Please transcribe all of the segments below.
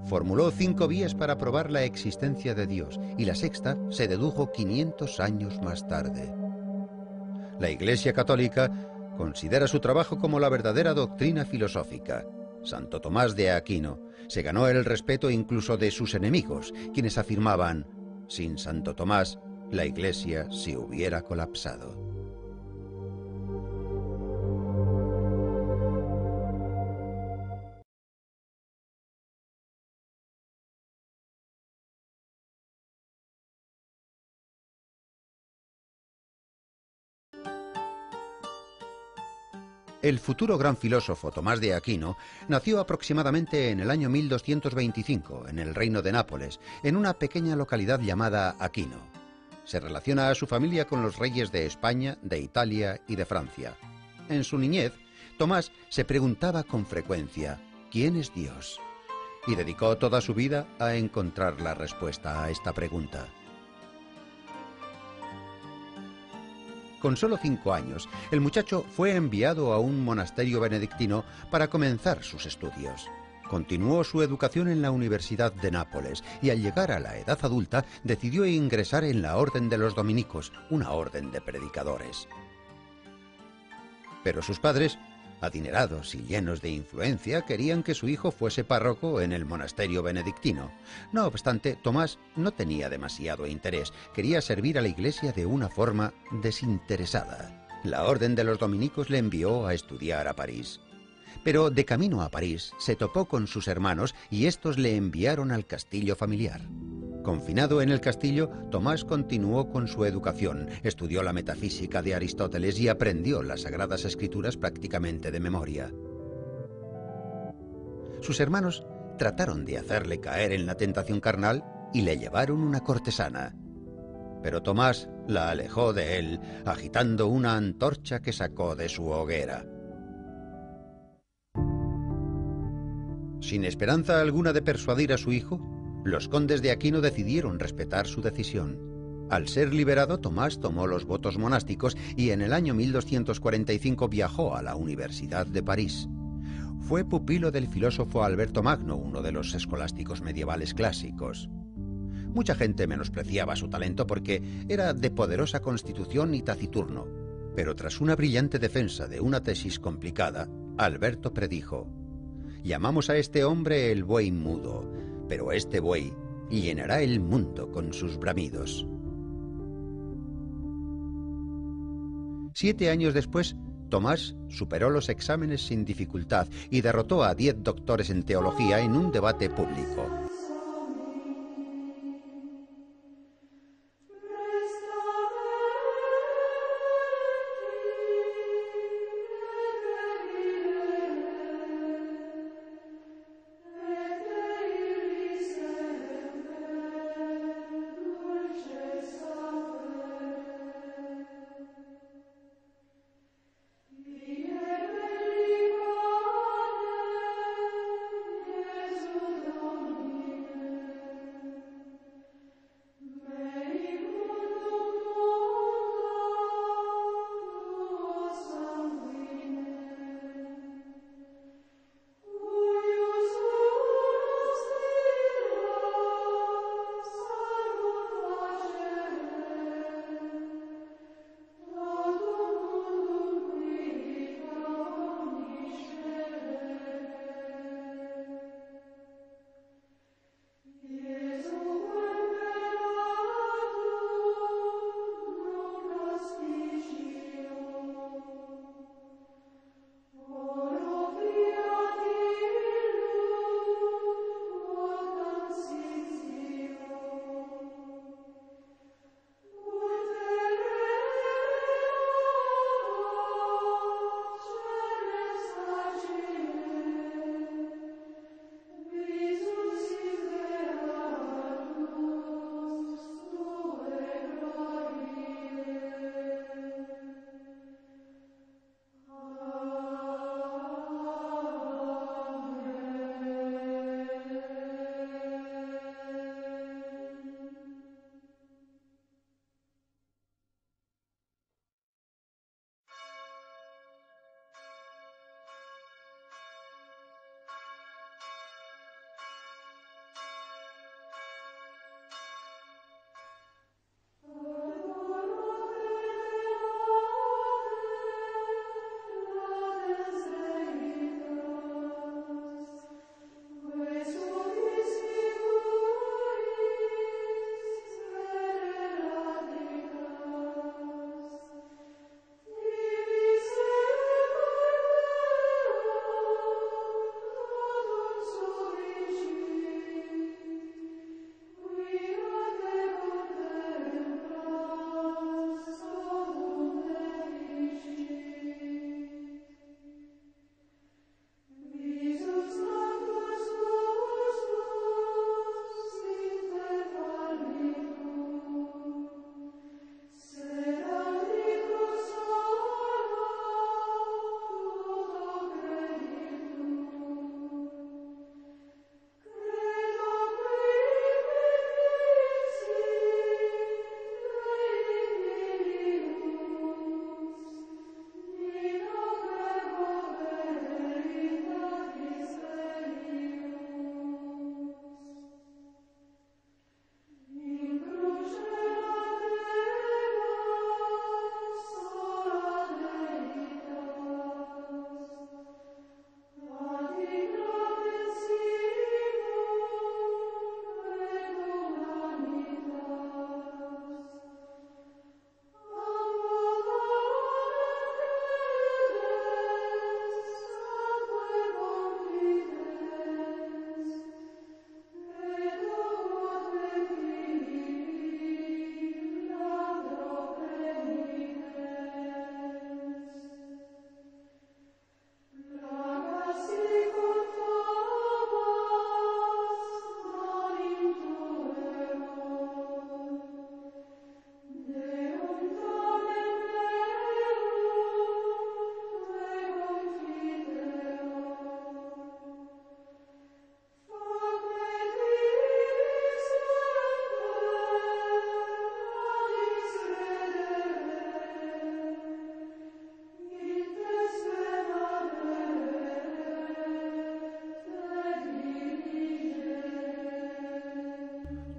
Formuló 5 vías para probar la existencia de Dios y la sexta se dedujo 500 años más tarde. La Iglesia Católica considera su trabajo como la verdadera doctrina filosófica. Santo Tomás de Aquino se ganó el respeto incluso de sus enemigos, quienes afirmaban: sin Santo Tomás, la Iglesia se hubiera colapsado. El futuro gran filósofo Tomás de Aquino nació aproximadamente en el año 1225 en el reino de Nápoles, en una pequeña localidad llamada Aquino. Se relaciona a su familia con los reyes de España, de Italia y de Francia. En su niñez, Tomás se preguntaba con frecuencia: ¿quién es Dios? Y dedicó toda su vida a encontrar la respuesta a esta pregunta. Con solo 5 años, el muchacho fue enviado a un monasterio benedictino para comenzar sus estudios. Continuó su educación en la Universidad de Nápoles y al llegar a la edad adulta decidió ingresar en la Orden de los Dominicos, una orden de predicadores. Pero sus padres, adinerados y llenos de influencia, querían que su hijo fuese párroco en el monasterio benedictino. No obstante, Tomás no tenía demasiado interés, quería servir a la Iglesia de una forma desinteresada. La Orden de los Dominicos le envió a estudiar a París. Pero de camino a París se topó con sus hermanos y estos le enviaron al castillo familiar. Confinado en el castillo, Tomás continuó con su educación, estudió la metafísica de Aristóteles y aprendió las Sagradas Escrituras prácticamente de memoria. Sus hermanos trataron de hacerle caer en la tentación carnal y le llevaron una cortesana. Pero Tomás la alejó de él, agitando una antorcha que sacó de su hoguera. Sin esperanza alguna de persuadir a su hijo, los condes de Aquino decidieron respetar su decisión. Al ser liberado, Tomás tomó los votos monásticos y en el año 1245 viajó a la Universidad de París. Fue pupilo del filósofo Alberto Magno, uno de los escolásticos medievales clásicos. Mucha gente menospreciaba su talento porque era de poderosa constitución y taciturno, pero tras una brillante defensa de una tesis complicada, Alberto predijo: llamamos a este hombre el buey mudo, pero este buey llenará el mundo con sus bramidos. 7 años después, Tomás superó los exámenes sin dificultad y derrotó a 10 doctores en teología en un debate público.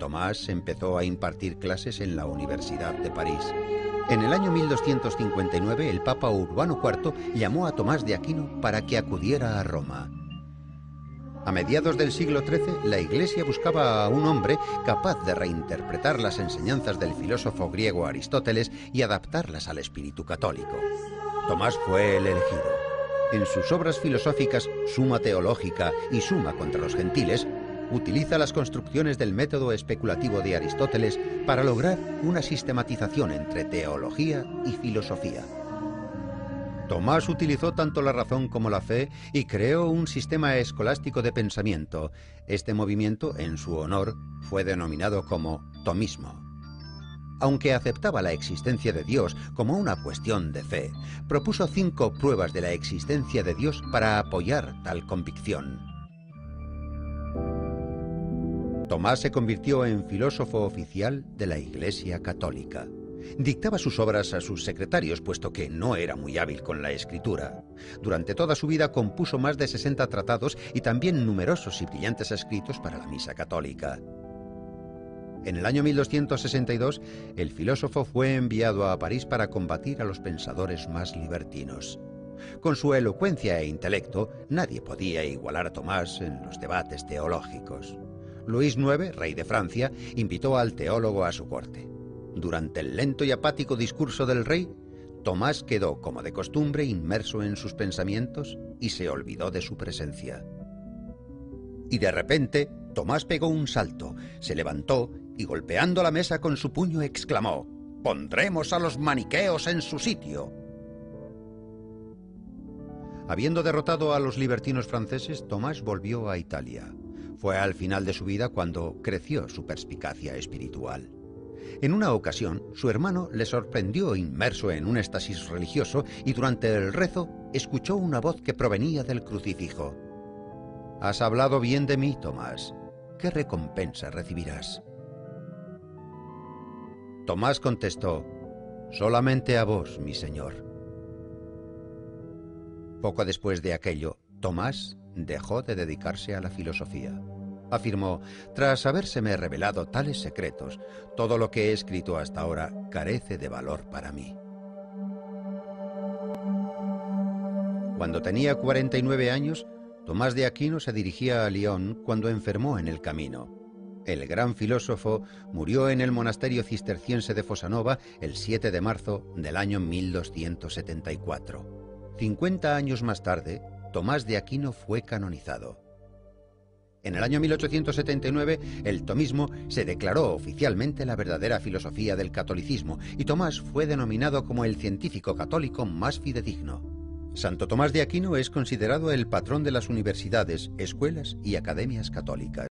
Tomás empezó a impartir clases en la Universidad de París. En el año 1259, el Papa Urbano IV llamó a Tomás de Aquino para que acudiera a Roma. A mediados del siglo XIII, la Iglesia buscaba a un hombre capaz de reinterpretar las enseñanzas del filósofo griego Aristóteles y adaptarlas al espíritu católico. Tomás fue el elegido. En sus obras filosóficas Summa Theologica y Summa contra los Gentiles, utiliza las construcciones del método especulativo de Aristóteles para lograr una sistematización entre teología y filosofía. Tomás utilizó tanto la razón como la fe y creó un sistema escolástico de pensamiento. Este movimiento, en su honor, fue denominado como tomismo. Aunque aceptaba la existencia de Dios como una cuestión de fe, propuso 5 pruebas de la existencia de Dios para apoyar tal convicción. Tomás se convirtió en filósofo oficial de la Iglesia Católica. Dictaba sus obras a sus secretarios, puesto que no era muy hábil con la escritura. Durante toda su vida compuso más de 60 tratados y también numerosos y brillantes escritos para la Misa católica. En el año 1262, el filósofo fue enviado a París para combatir a los pensadores más libertinos. Con su elocuencia e intelecto, nadie podía igualar a Tomás en los debates teológicos. Luis IX, rey de Francia, invitó al teólogo a su corte. Durante el lento y apático discurso del rey, Tomás quedó, como de costumbre, inmerso en sus pensamientos y se olvidó de su presencia. Y de repente, Tomás pegó un salto, se levantó y, golpeando la mesa con su puño, exclamó: «¡Pondremos a los maniqueos en su sitio!». Habiendo derrotado a los libertinos franceses, Tomás volvió a Italia. Fue al final de su vida cuando creció su perspicacia espiritual. En una ocasión, su hermano le sorprendió inmerso en un éxtasis religioso y durante el rezo escuchó una voz que provenía del crucifijo. «Has hablado bien de mí, Tomás. ¿Qué recompensa recibirás?». Tomás contestó: «Solamente a vos, mi señor». Poco después de aquello, Tomás dejó de dedicarse a la filosofía. Afirmó: «Tras habérseme revelado tales secretos, todo lo que he escrito hasta ahora carece de valor para mí». Cuando tenía 49 años, Tomás de Aquino se dirigía a Lyon cuando enfermó en el camino. El gran filósofo murió en el monasterio cisterciense de Fosanova el 7 de marzo del año 1274. 50 años más tarde, Tomás de Aquino fue canonizado. En el año 1879, el tomismo se declaró oficialmente la verdadera filosofía del catolicismo y Tomás fue denominado como el científico católico más fidedigno. Santo Tomás de Aquino es considerado el patrón de las universidades, escuelas y academias católicas.